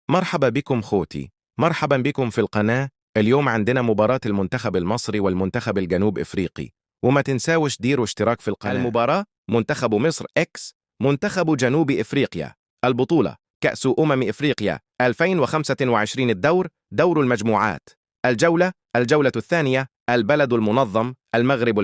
مرحبا بكم خوتي. مرحبا بكم في القناة. اليوم عندنا مباراة المنتخب المصري والمنتخب الجنوب إفريقي، وما تنساوش ديروا اشتراك في القناة. المباراة منتخب مصر إكس منتخب جنوب إفريقيا. البطولة كأس إفريقيا 2025. دور المجموعات. الجولة الثانية. البلد المنظم المغرب.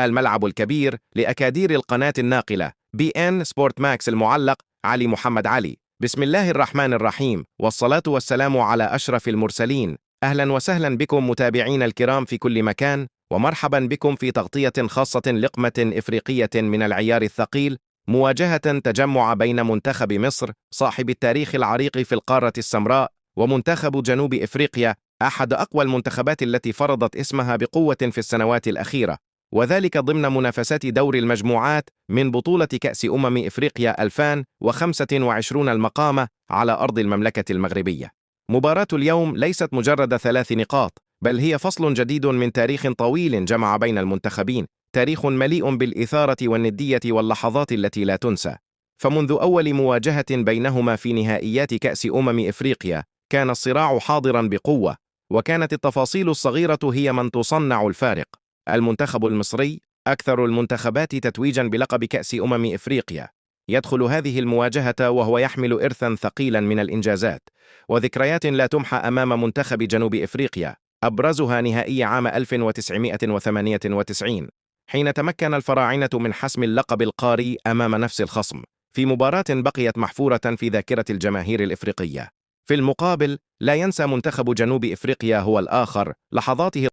الملعب الكبير لأكادير القناة الناقلة BN سبورت ماكس. المعلق علي محمد علي. بسم الله الرحمن الرحيم، والصلاة والسلام على أشرف المرسلين. أهلا وسهلا بكم متابعين الكرام في كل مكان، ومرحبا بكم في تغطية خاصة لقمة إفريقية من العيار الثقيل، مواجهة تجمع بين منتخب مصر صاحب التاريخ العريق في القارة السمراء ومنتخب جنوب إفريقيا أحد أقوى المنتخبات التي فرضت اسمها بقوة في السنوات الأخيرة، وذلك ضمن منافسات دور المجموعات من بطولة كأس إفريقيا 2025 المقامة على أرض المملكة المغربية. مباراة اليوم ليست مجرد 3 نقاط، بل هي فصل جديد من تاريخ طويل جمع بين المنتخبين، تاريخ مليء بالإثارة والندية واللحظات التي لا تنسى. فمنذ أول مواجهة بينهما في نهائيات كأس إفريقيا كان الصراع حاضرا بقوة، وكانت التفاصيل الصغيرة هي من تصنع الفارق. المنتخب المصري أكثر المنتخبات تتويجا بلقب كأس إفريقيا، يدخل هذه المواجهة وهو يحمل إرثا ثقيلا من الإنجازات وذكريات لا تمحى أمام منتخب جنوب إفريقيا، أبرزها نهائي عام 1998 حين تمكن الفراعنة من حسم اللقب القاري أمام نفس الخصم في مباراة بقيت محفورة في ذاكرة الجماهير الإفريقية. في المقابل، لا ينسى منتخب جنوب إفريقيا هو الآخر لحظاته